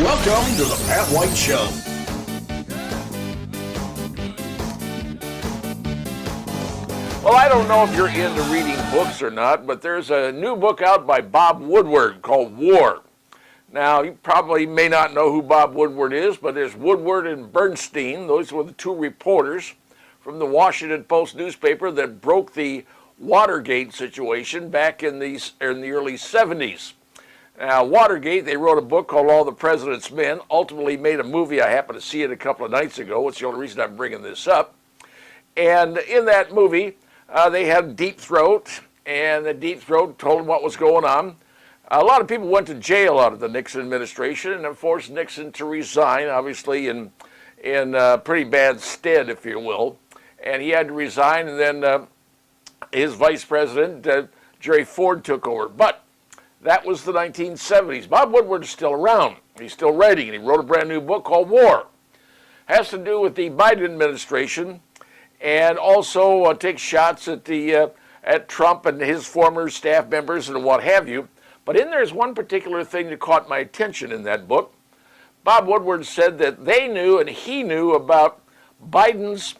Welcome to the Pat White Show. Well, I don't know if you're into reading books or not, but there's a new book out by Bob Woodward called War. Now, you probably may not know who Bob Woodward is, but there's Woodward and Bernstein. Those were the two reporters from the Washington Post newspaper that broke the Watergate situation back in the early 70s. Now, Watergate, they wrote a book called All the President's Men, ultimately made a movie. I happened to see it a couple of nights ago. It's the only reason I'm bringing this up. And in that movie, they had Deep Throat, and the Deep Throat told them what was going on. A lot of people went to jail out of the Nixon administration and forced Nixon to resign, obviously in pretty bad stead, if you will. And he had to resign, and then his vice president, Jerry Ford, took over. But that was the 1970s. Bob Woodward is still around. He's still writing, and he wrote a brand new book called War. Has to do with the Biden administration, and also takes shots at Trump and his former staff members and what have you. But in there's one particular thing that caught my attention in that book. Bob Woodward said that they knew and he knew about Biden's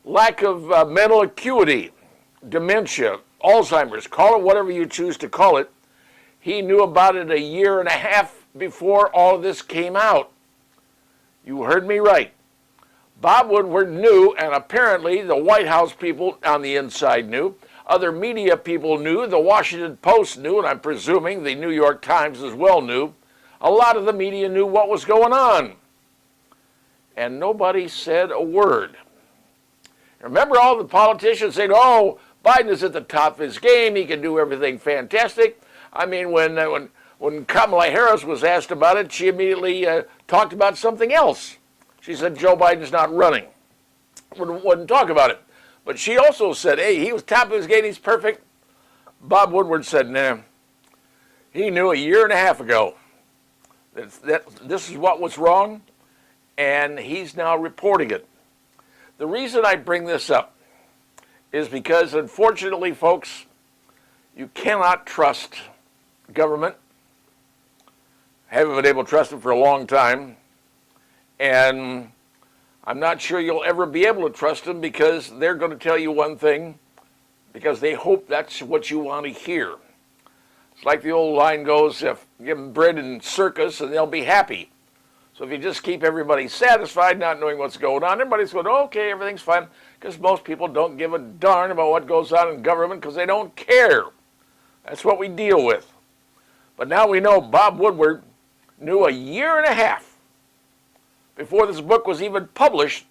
lack of mental acuity, dementia, Alzheimer's, call it whatever you choose to call it. He knew about it a year and a half before all of this came out. You heard me right. Bob Woodward knew, and apparently the White House people on the inside knew. Other media people knew. The Washington Post knew, and I'm presuming the New York Times as well knew. A lot of the media knew what was going on. And nobody said a word. Remember all the politicians saying, oh, Biden is at the top of his game. He can do everything fantastic. I mean, when Kamala Harris was asked about it, she immediately talked about something else. She said Joe Biden's not running. Wouldn't talk about it. But she also said, hey, he was top of his game. He's perfect. Bob Woodward said, nah. He knew a year and a half ago that this is what was wrong, and he's now reporting it. The reason I bring this up is because, unfortunately, folks, you cannot trust government. Haven't been able to trust it for a long time. And I'm not sure you'll ever be able to trust them because they're going to tell you one thing because they hope that's what you want to hear. It's like the old line goes, if you give them bread and circus and they'll be happy. So if you just keep everybody satisfied, not knowing what's going on, everybody's going, okay, everything's fine. Because most people don't give a darn about what goes on in government because they don't care. That's what we deal with. But now we know Bob Woodward knew a year and a half before this book was even published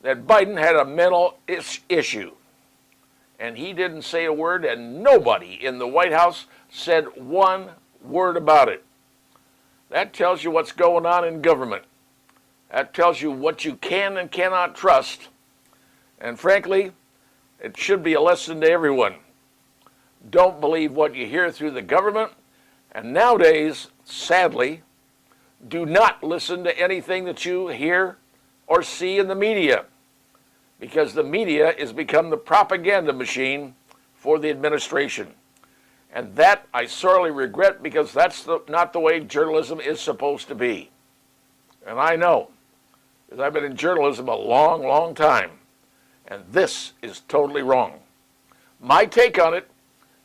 that Biden had a mental issue. And he didn't say a word, and nobody in the White House said one word about it. That tells you what's going on in government. That tells you what you can and cannot trust. And frankly, it should be a lesson to everyone. Don't believe what you hear through the government. And nowadays, sadly, do not listen to anything that you hear or see in the media, because the media has become the propaganda machine for the administration. And that I sorely regret, because that's not the way journalism is supposed to be. And I know, because I've been in journalism a long, long time, and this is totally wrong. My take on it,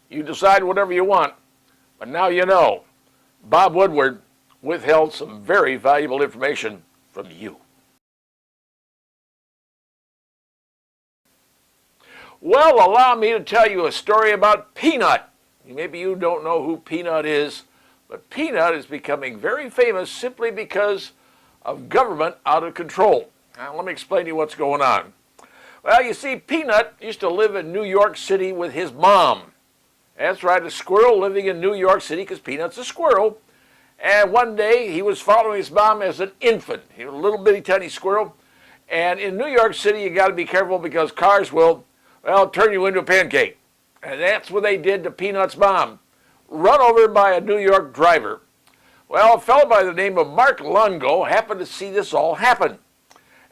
you decide whatever you want, but now you know, Bob Woodward withheld some very valuable information from you. Well, allow me to tell you a story about Pnut. Maybe you don't know who Pnut is, but Pnut is becoming very famous simply because of government out of control. Now, let me explain to you what's going on. Well, you see, Pnut used to live in New York City with his mom. That's right, a squirrel living in New York City, because Pnut's a squirrel. And one day, he was following his mom as an infant. He was a little bitty tiny squirrel. And in New York City, you got to be careful because cars will, well, turn you into a pancake. And that's what they did to Pnut's mom. Run over by a New York driver. Well, a fellow by the name of Mark Lungo happened to see this all happen.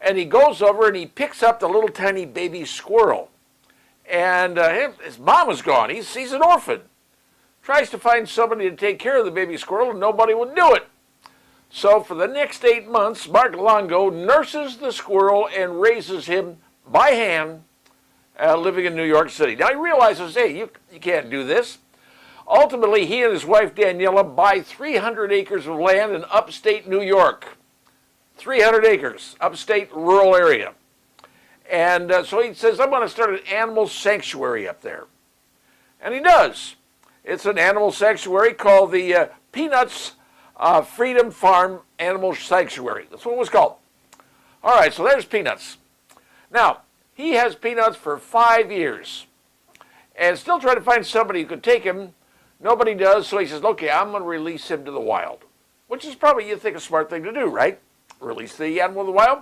And he goes over and he picks up the little tiny baby squirrel. And his mom is gone. He's an orphan. Tries to find somebody to take care of the baby squirrel, and nobody would do it. So for the next 8 months, Mark Longo nurses the squirrel and raises him by hand, living in New York City. Now he realizes, hey, you can't do this. Ultimately, he and his wife Daniela buy 300 acres of land in upstate New York. 300 acres, upstate rural area. And so he says, I'm going to start an animal sanctuary up there. And he does. It's an animal sanctuary called the Pnut's Freedom Farm Animal Sanctuary. That's what it was called. All right, so there's Peanuts. Now, he has Peanuts for 5 years and still trying to find somebody who could take him. Nobody does, so he says, okay, I'm going to release him to the wild, which is probably, you think, a smart thing to do, right? Release the animal to the wild.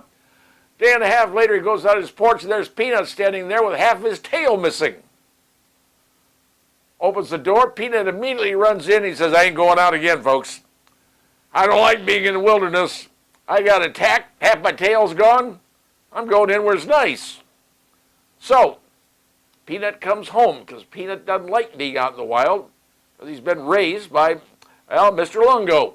Day and a half later, he goes out his porch, and there's Peanut standing there with half of his tail missing. Opens the door. Peanut immediately runs in. He says, I ain't going out again, folks. I don't like being in the wilderness. I got attacked. Half my tail's gone. I'm going in where it's nice. So, Peanut comes home because Peanut doesn't like being out in the wild because he's been raised by, well, Mr. Longo.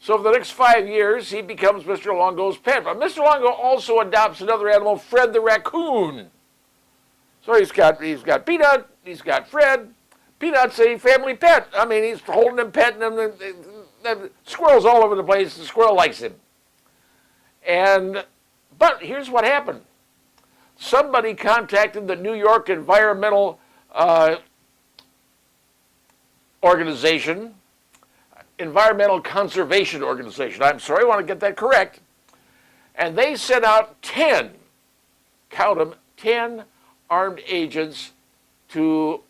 So for the next 5 years, he becomes Mr. Longo's pet. But Mr. Longo also adopts another animal, Fred the raccoon. So he's got Peanut, he's got Fred. Peanut's a family pet. I mean, he's holding him, petting him. The squirrel's all over the place. The squirrel likes him. But here's what happened. Somebody contacted the New York Environmental Environmental Conservation Organization. I'm sorry, I want to get that correct. And they sent out 10, count them, 10 armed agents to,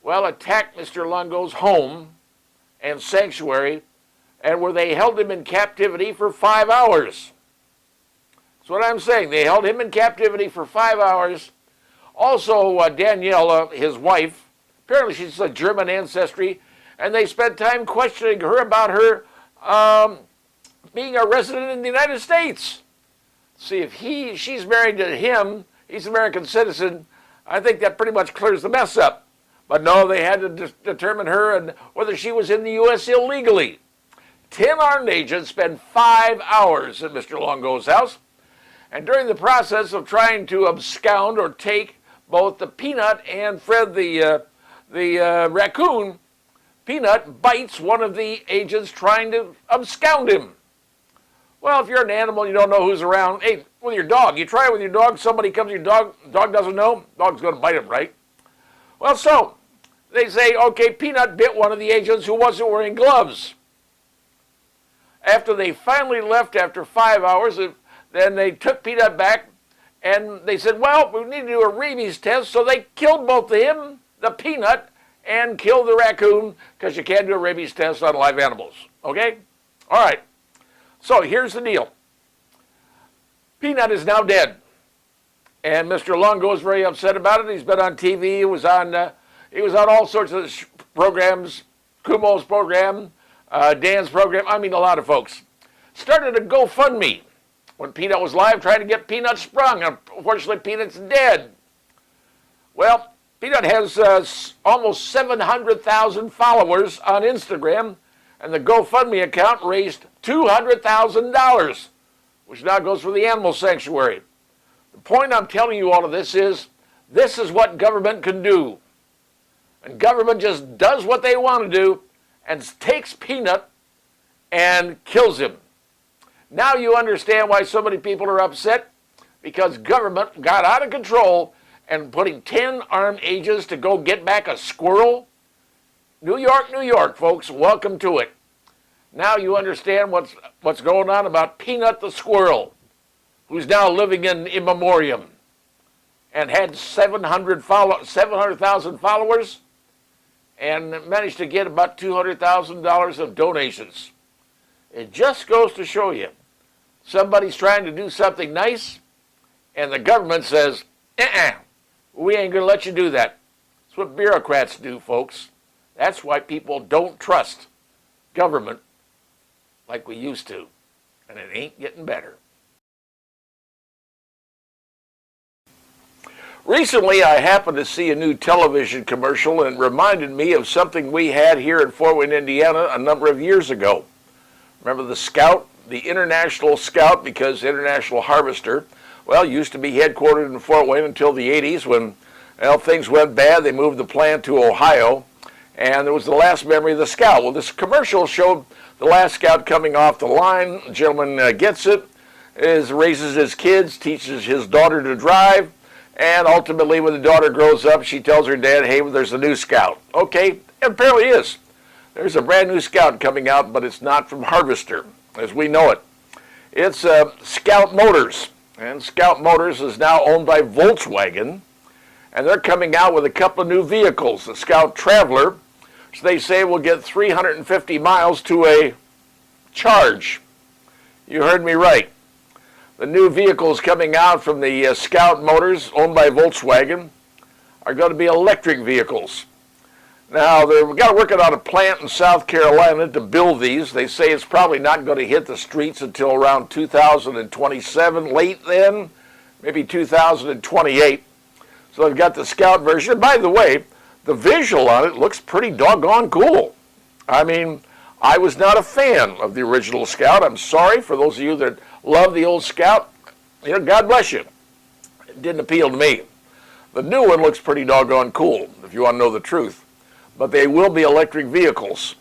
well, attack Mr. Longo's home and sanctuary, and where they held him in captivity for 5 hours. That's what I'm saying. They held him in captivity for 5 hours. Also, Danielle, his wife, apparently she's a German ancestry, and they spent time questioning her about her being a resident in the United States. See, if she's married to him, he's an American citizen, I think that pretty much clears the mess up. But no, they had to determine her and whether she was in the U.S. illegally. 10 armed agents spent 5 hours at Mr. Longo's house, and during the process of trying to abscond or take both the Peanut and Fred the raccoon, Peanut bites one of the agents trying to abscond him. Well, if you're an animal, you don't know who's around. Hey, with your dog, you try it with your dog, somebody comes to your dog doesn't know, dog's going to bite him, right? Well, so they say, okay, Peanut bit one of the agents who wasn't wearing gloves. After they finally left after 5 hours, then they took Peanut back, and they said, well, we need to do a rabies test, so they killed both him, the Peanut, and killed the raccoon, because you can't do a rabies test on live animals, okay? All right, so here's the deal. Peanut is now dead, and Mr. Longo is very upset about it. He's been on TV, he was on all sorts of programs, Kumo's program, Dan's program, I mean a lot of folks. Started a GoFundMe when Peanut was live, trying to get Peanut sprung. Unfortunately, Peanut's dead. Well, Peanut has almost 700,000 followers on Instagram, and the GoFundMe account raised $200,000, which now goes for the animal sanctuary. The point I'm telling you all of this is what government can do. And government just does what they want to do and takes Peanut and kills him. Now you understand why so many people are upset, because government got out of control and putting 10 armed agents to go get back a squirrel. New York, folks, welcome to it. Now you understand what's going on about Peanut the squirrel, who's now living in memoriam and had 700,000 followers and managed to get about $200,000 of donations. It just goes to show you, somebody's trying to do something nice, and the government says, we ain't going to let you do that. That's what bureaucrats do, folks. That's why people don't trust government like we used to, and it ain't getting better. Recently, I happened to see a new television commercial and reminded me of something we had here in Fort Wayne, Indiana a number of years ago. Remember the Scout, the International Scout, because International Harvester, well, used to be headquartered in Fort Wayne until the 80s when, well, things went bad. They moved the plant to Ohio, and it was the last memory of the Scout. Well, this commercial showed the last Scout coming off the line. The gentleman gets it, raises his kids, teaches his daughter to drive, and ultimately when the daughter grows up, she tells her dad, hey, there's a new Scout. Okay, it apparently is. There's a brand new Scout coming out, but it's not from Harvester, as we know it. It's Scout Motors, and Scout Motors is now owned by Volkswagen, and they're coming out with a couple of new vehicles. The Scout Traveler, which they say will get 350 miles to a charge. You heard me right. The new vehicles coming out from the Scout Motors, owned by Volkswagen, are going to be electric vehicles. Now, they've got to work on a plant in South Carolina to build these. They say it's probably not going to hit the streets until around 2027, late then, maybe 2028. So they've got the Scout version. And by the way, the visual on it looks pretty doggone cool. I mean, I was not a fan of the original Scout. I'm sorry for those of you that love the old Scout. You know, God bless you. It didn't appeal to me. The new one looks pretty doggone cool, if you want to know the truth. But they will be electric vehicles.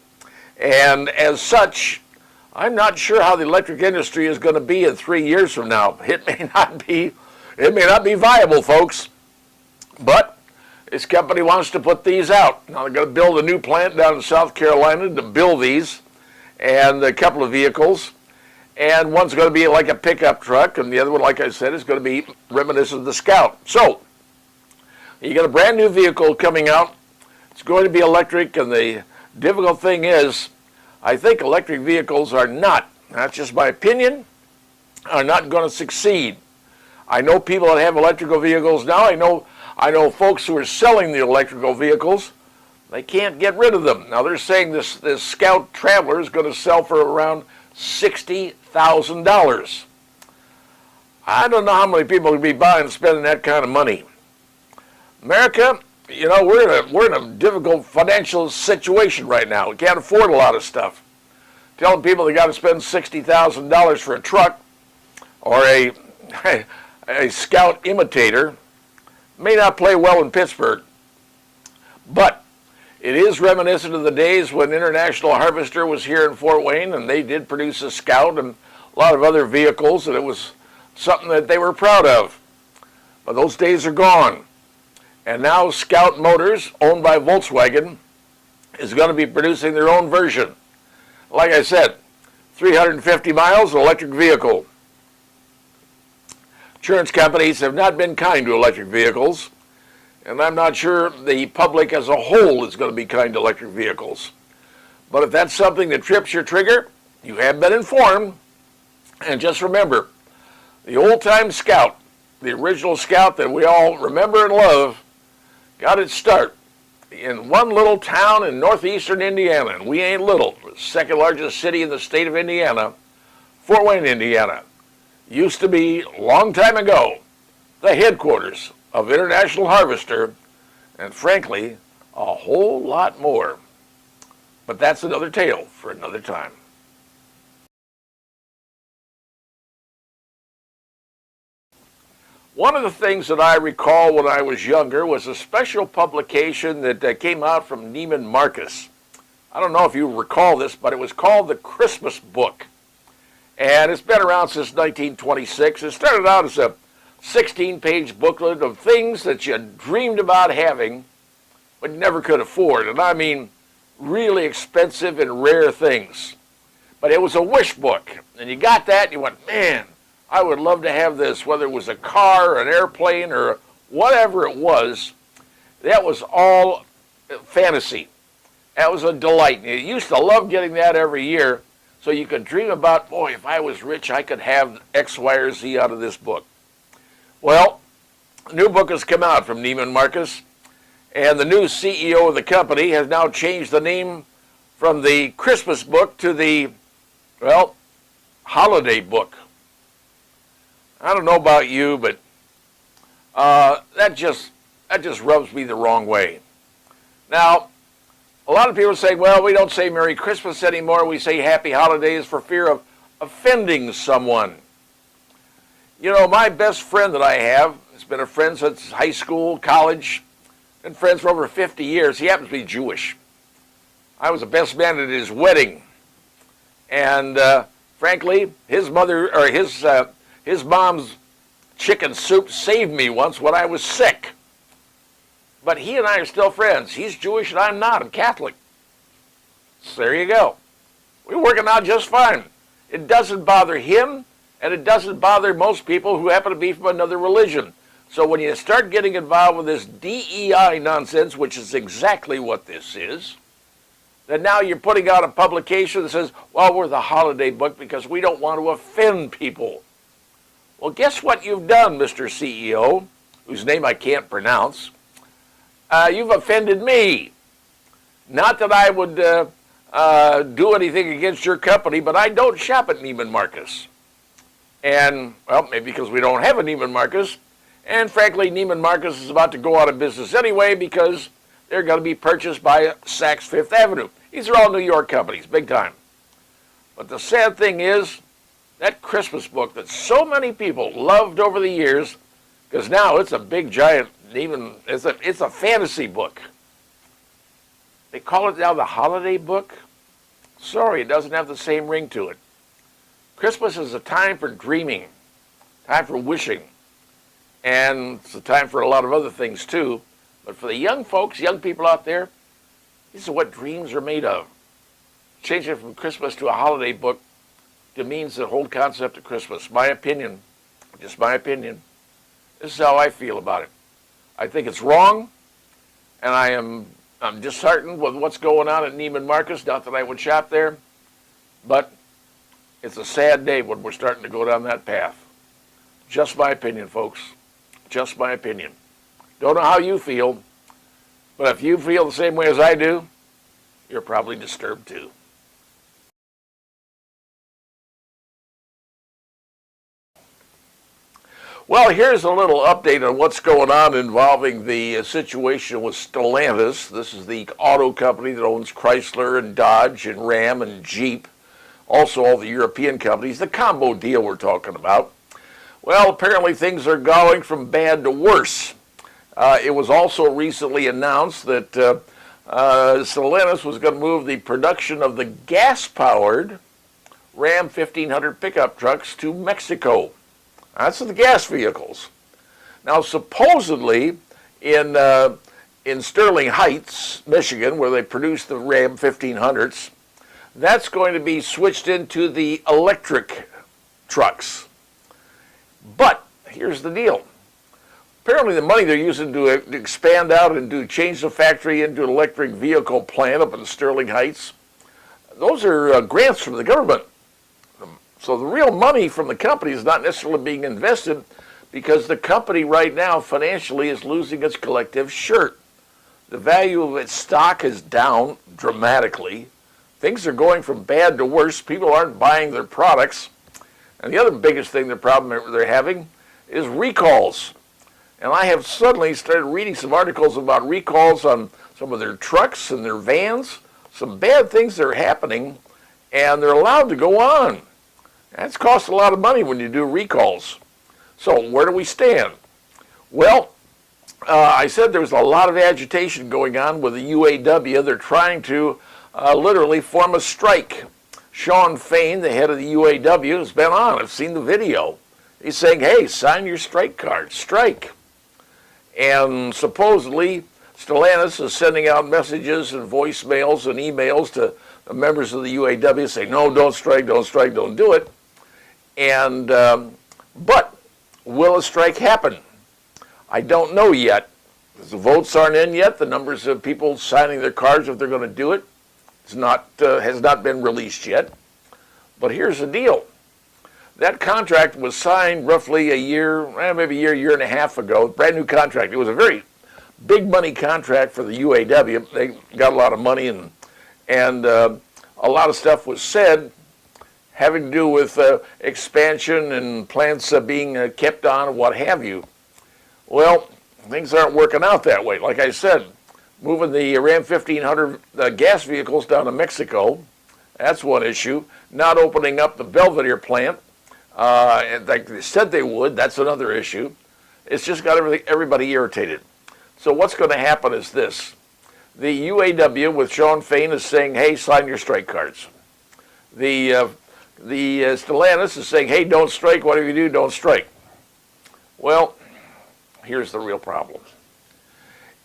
And as such, I'm not sure how the electric industry is going to be in 3 years from now. It may not be viable, folks. But this company wants to put these out. Now they're going to build a new plant down in South Carolina to build these, and a couple of vehicles. And one's going to be like a pickup truck, and the other one, like I said, is going to be reminiscent of the Scout. So you got a brand new vehicle coming out. It's going to be electric, and the difficult thing is, I think electric vehicles are not, that's just my opinion, are not going to succeed. I know people that have electrical vehicles now. I know folks who are selling the electrical vehicles. They can't get rid of them. Now they're saying this Scout Traveler is going to sell for around $60,000. I don't know how many people will be buying and spending that kind of money. America, you know, we're in a difficult financial situation right now. We can't afford a lot of stuff. Telling people they got to spend $60,000 for a truck or a Scout imitator may not play well in Pittsburgh, but it is reminiscent of the days when International Harvester was here in Fort Wayne, and they did produce a Scout and a lot of other vehicles, and it was something that they were proud of. But those days are gone. And now Scout Motors, owned by Volkswagen, is going to be producing their own version. Like I said, 350 miles, electric vehicle. Insurance companies have not been kind to electric vehicles, and I'm not sure the public as a whole is going to be kind to electric vehicles. But if that's something that trips your trigger, you have been informed. And just remember, the old-time Scout, the original Scout that we all remember and love, got its start in one little town in northeastern Indiana. And we ain't little. The second largest city in the state of Indiana, Fort Wayne, Indiana. Used to be, a long time ago, the headquarters of International Harvester, and frankly, a whole lot more. But that's another tale for another time. One of the things that I recall when I was younger was a special publication that came out from Nieman Marcus. I don't know if you recall this, but it was called the Christmas Book. And it's been around since 1926. It started out as a 16-page booklet of things that you dreamed about having, but never could afford. And I mean really expensive and rare things. But it was a wish book. And you got that and you went, man, I would love to have this, whether it was a car, an airplane, or whatever it was. That was all fantasy. That was a delight. And you used to love getting that every year, so you could dream about, boy, if I was rich, I could have X, Y, or Z out of this book. Well, a new book has come out from Nieman Marcus, and the new CEO of the company has now changed the name from the Christmas book to the, well, holiday book. I don't know about you, but that just rubs me the wrong way. Now, A lot of people say, well, we don't say Merry Christmas anymore. We say Happy Holidays for fear of offending someone. You know, my best friend that I have has been a friend since high school, college, been friends for over 50 years. He happens to be Jewish. I was the best man at his wedding. And frankly, his mother, or his mom's chicken soup saved me once when I was sick. But he and I are still friends. He's Jewish and I'm not. I'm Catholic. So there you go. We're working out just fine. It doesn't bother him, and it doesn't bother most people who happen to be from another religion. So when you start getting involved with this DEI nonsense, which is exactly what this is, then now you're putting out a publication that says, well, we're the holiday book because we don't want to offend people. Well, guess what you've done, Mr. CEO, whose name I can't pronounce? You've offended me. Not that I would do anything against your company, but I don't shop at Nieman Marcus. And, well, maybe because we don't have a Nieman Marcus. And frankly, Nieman Marcus is about to go out of business anyway because they're going to be purchased by Saks Fifth Avenue. These are all New York companies, big time. But the sad thing is, that Christmas book that so many people loved over the years, because now it's a big giant, even it's a fantasy book. They call it now the holiday book. Sorry, it doesn't have the same ring to it. Christmas is a time for dreaming, time for wishing, and it's a time for a lot of other things too. But for the young folks, young people out there, this is what dreams are made of. Changing from Christmas to a holiday book demeans the whole concept of Christmas. My opinion, just my opinion. This is how I feel about it. I think it's wrong, and I'm disheartened with what's going on at Nieman Marcus. Not that I would shop there, but it's a sad day when we're starting to go down that path. Just my opinion, folks. Just my opinion. Don't know how you feel, but if you feel the same way as I do, you're probably disturbed too. Well, here's a little update on what's going on involving the situation with Stellantis. This is the auto company that owns Chrysler and Dodge and Ram and Jeep. Also all the European companies, the combo deal we're talking about. Well, apparently things are going from bad to worse. It was also recently announced that Stellantis was going to move the production of the gas-powered Ram 1500 pickup trucks to Mexico. That's the gas vehicles. Now, supposedly, in Sterling Heights, Michigan, where they produce the Ram 1500s, that's going to be switched into the electric trucks. But here's the deal. Apparently, the money they're using to expand out and to change the factory into an electric vehicle plant up in Sterling Heights, those are grants from the government. So the real money from the company is not necessarily being invested because the company right now financially is losing its collective shirt. The value of its stock is down dramatically. Things are going from bad to worse. People aren't buying their products. And the other biggest thing, the problem they're having is recalls. And I have suddenly started reading some articles about recalls on some of their trucks and their vans. Some bad things that are happening, and they're allowed to go on. That's cost a lot of money when you do recalls. So where do we stand? Well, I said there was a lot of agitation going on with the UAW. They're trying to literally form a strike. Sean Fain, the head of the UAW, has been on. I've seen the video. He's saying, hey, sign your strike card, strike. And supposedly, Stellantis is sending out messages and voicemails and emails to the members of the UAW saying, no, don't strike, don't do it. And but will a strike happen? I don't know yet. The votes aren't in yet. The numbers of people signing their cards if they're going to do it has not been released yet. But here's the deal. That contract was signed roughly a year, maybe a year and a half ago. Brand new contract. It was a very big money contract for the UAW. They got a lot of money and a lot of stuff was said having to do with expansion and plants being kept on and what have you. Well, things aren't working out that way. Like I said, moving the Ram 1500 gas vehicles down to Mexico. That's one issue. Not opening up the Belvedere plant, like they said they would. That's another issue. It's just got everybody irritated. So what's going to happen is this. The UAW with Sean Fain is saying, hey, sign your strike cards. The Stellantis is saying, hey, don't strike. Whatever you do, don't strike. Well, here's the real problem.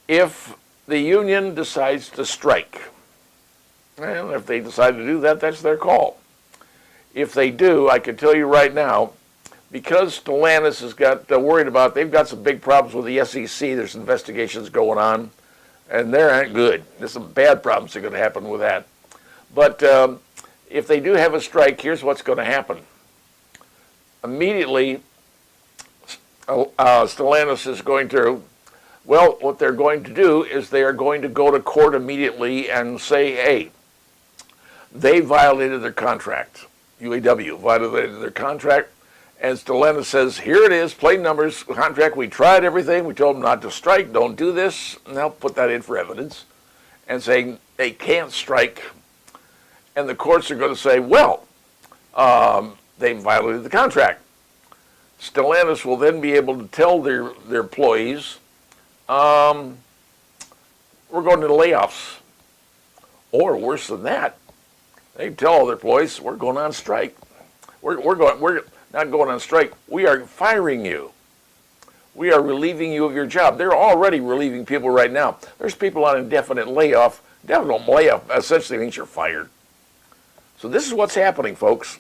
If the union decides to strike, well, if they decide to do that, that's their call. If they do, I can tell you right now, because Stellantis has got worried about, they've got some big problems with the SEC. There's investigations going on, and they aren't good. There's some bad problems that are going to happen with that. But if they do have a strike, here's what's going to happen. Immediately, Stellantis is going to, well, what they're going to do is they are going to go to court immediately and say, hey, they violated their contract. UAW violated their contract. And Stellantis says, here it is, plain numbers, contract, we tried everything, we told them not to strike, don't do this, and they'll put that in for evidence, and saying they can't strike. And the courts are going to say, well, they violated the contract. Stellantis will then be able to tell their employees, we're going to layoffs. Or worse than that, they tell all their employees, we're going on strike. We're not going on strike. We are firing you. We are relieving you of your job. They're already relieving people right now. There's people on indefinite layoff. Indefinite layoff essentially means you're fired. So this is what's happening, folks.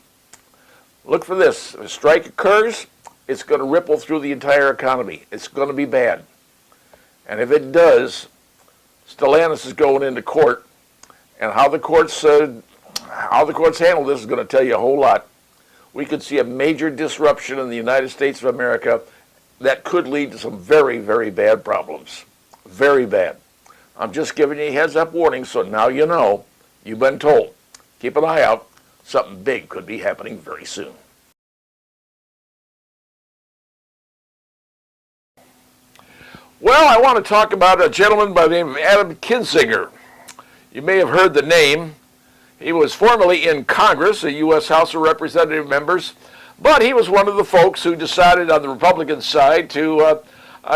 Look for this. If a strike occurs, it's going to ripple through the entire economy. It's going to be bad. And if it does, Stellantis is going into court. And how the courts handle this is going to tell you a whole lot. We could see a major disruption in the United States of America that could lead to some very, very bad problems. Very bad. I'm just giving you a heads-up warning, so now you know. You've been told. Keep an eye out. Something big could be happening very soon. Well, I want to talk about a gentleman by the name of Adaam Kinzinger. You may have heard the name. He was formerly in Congress, a U.S. House of Representative members, but he was one of the folks who decided on the Republican side to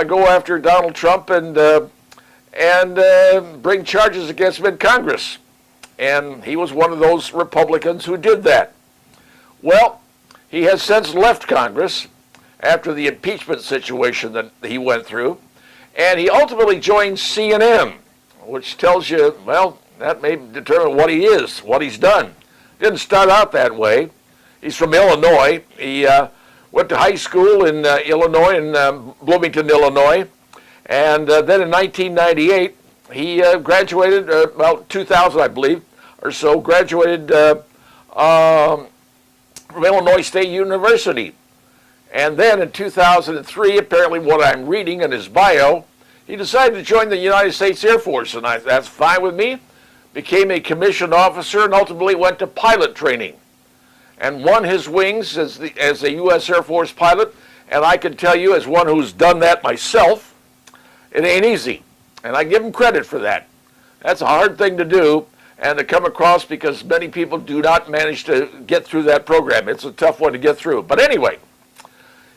go after Donald Trump and bring charges against him in Congress. And he was one of those Republicans who did that. Well, he has since left Congress after the impeachment situation that he went through, and he ultimately joined CNN, which tells you, well, that may determine what he is, what he's done. Didn't start out that way. He's from Illinois. He went to high school in Illinois, in Bloomington, Illinois. And then in 1998, he graduated, about 2000, I believe, or so, graduated from Illinois State University. And then in 2003, apparently what I'm reading in his bio, he decided to join the United States Air Force, and that's fine with me. Became a commissioned officer and ultimately went to pilot training and won his wings as a U.S. Air Force pilot. And I can tell you, as one who's done that myself, it ain't easy. And I give him credit for that. That's a hard thing to do and to come across, because many people do not manage to get through that program. It's a tough one to get through. But anyway,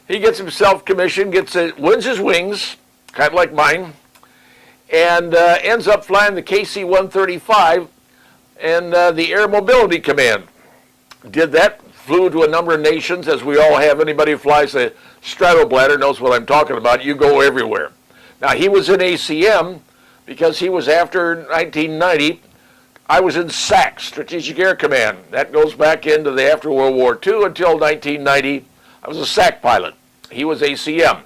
he gets himself commissioned, wins his wings, kind of like mine, and ends up flying the KC-135 in the Air Mobility Command. Did that, flew to a number of nations, as we all have. Anybody who flies a Stratobladder knows what I'm talking about. You go everywhere. Now, he was in ACM because he was after 1990. I was in SAC, Strategic Air Command. That goes back into the after World War II until 1990. I was a SAC pilot. He was ACM.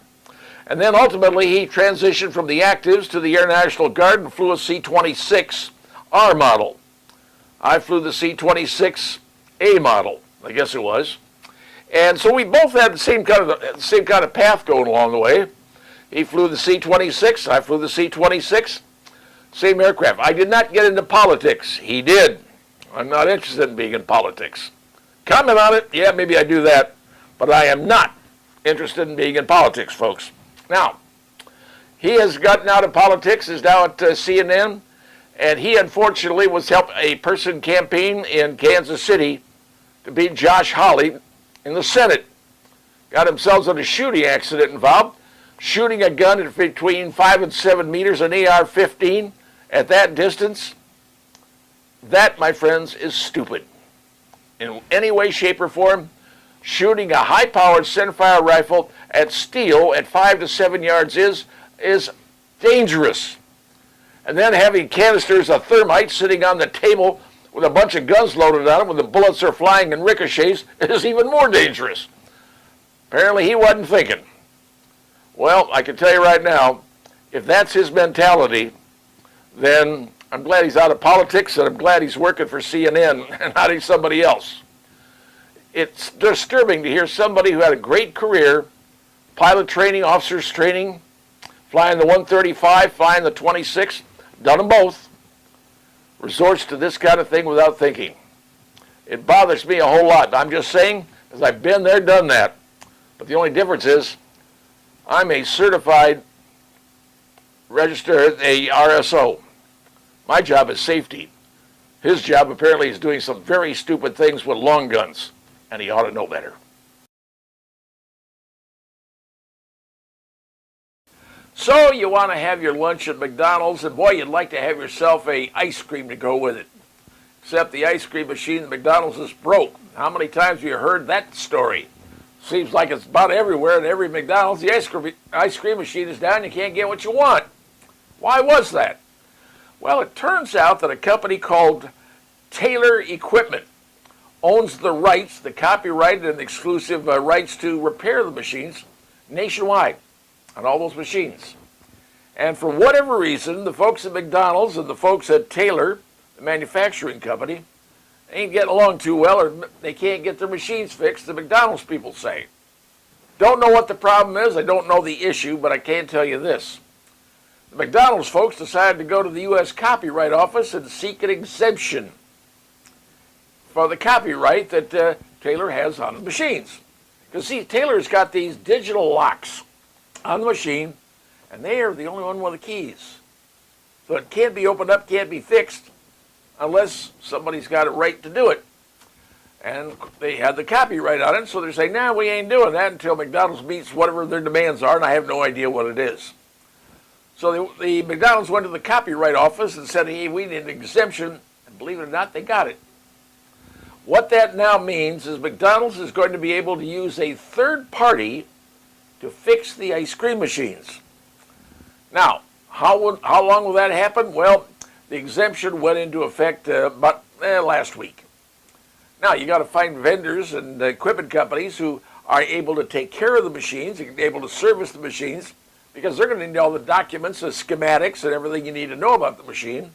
And then ultimately he transitioned from the actives to the Air National Guard and flew a C-26R model. I flew the C-26A model, I guess it was. And so we both had the same kind of path going along the way. He flew the C-26, I flew the C-26, same aircraft. I did not get into politics. He did. I'm not interested in being in politics. Comment on it? Yeah, maybe I do that. But I am not interested in being in politics, folks. Now, He has gotten out of politics, is now at CNN, and he unfortunately was helping a person campaign in Kansas City to beat Josh Hawley in the Senate. Got themselves in a shooting accident involved, shooting a gun at between 5 and 7 meters, an AR-15 at that distance. That, my friends, is stupid. In any way, shape, or form, shooting a high-powered centerfire rifle at steel at 5 to 7 yards is dangerous. And then having canisters of thermite sitting on the table with a bunch of guns loaded on them, when the bullets are flying and ricochets, is even more dangerous. Apparently he wasn't thinking. Well, I can tell you right now, if that's his mentality, then I'm glad he's out of politics, and I'm glad he's working for CNN and not somebody else. It's disturbing to hear somebody who had a great career, pilot training, officers training, flying the 135, flying the 26, done them both, resorts to this kind of thing without thinking. It bothers me a whole lot. I'm just saying, because I've been there, done that. But the only difference is, I'm a certified registered, a RSO. My job is safety. His job apparently is doing some very stupid things with long guns, and he ought to know better. So you want to have your lunch at McDonald's, and boy, you'd like to have yourself a ice cream to go with it. Except the ice cream machine at McDonald's is broke. How many times have you heard that story? Seems like it's about everywhere, and every McDonald's, the ice cream machine is down, you can't get what you want. Why was that? Well, it turns out that a company called Taylor Equipment owns the rights, the copyrighted and exclusive rights to repair the machines nationwide on all those machines. And for whatever reason, the folks at McDonald's and the folks at Taylor, the manufacturing company, ain't getting along too well, or they can't get their machines fixed, the McDonald's people say. Don't know what the problem is, I don't know the issue, but I can tell you this. The McDonald's folks decided to go to the U.S. Copyright Office and seek an exemption for the copyright that Taylor has on the machines. Because see, Taylor's got these digital locks on the machine, and they are the only one with the keys. So it can't be opened up, can't be fixed, unless somebody's got a right to do it. And they had the copyright on it, so they're saying, nah, we ain't doing that until McDonald's meets whatever their demands are, and I have no idea what it is. So the McDonald's went to the Copyright Office and said, hey, we need an exemption, and believe it or not, they got it. What that now means is McDonald's is going to be able to use a third party to fix the ice cream machines. Now, how long will that happen? Well, the exemption went into effect about last week. Now, you got to find vendors and equipment companies who are able to take care of the machines, able to service the machines, because they're going to need all the documents, the schematics, and everything you need to know about the machine.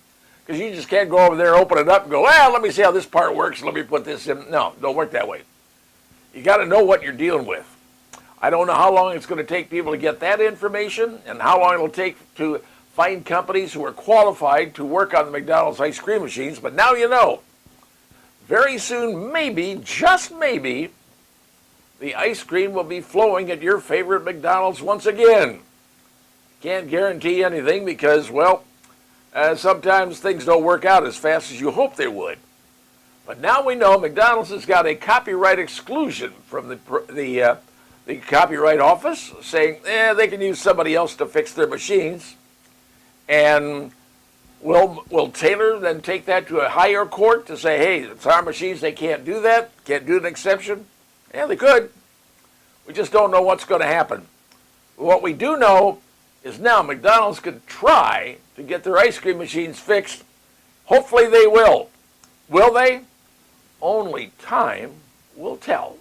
Because you just can't go over there, open it up, and go, well, let me see how this part works, let me put this in. No, don't work that way. You got to know what you're dealing with. I don't know how long it's going to take people to get that information, and how long it'll take to find companies who are qualified to work on the McDonald's ice cream machines, but now you know. Very soon, maybe, just maybe, the ice cream will be flowing at your favorite McDonald's once again. Can't guarantee anything because, well, sometimes things don't work out as fast as you hope they would. But now we know McDonald's has got a copyright exclusion from the Copyright Office saying they can use somebody else to fix their machines. And will Taylor then take that to a higher court to say, hey, it's our machines, they can't do that, can't do an exception? Yeah, they could. We just don't know what's going to happen. What we do know is now McDonald's could try to get their ice cream machines fixed. Hopefully they will. Will they? Only time will tell.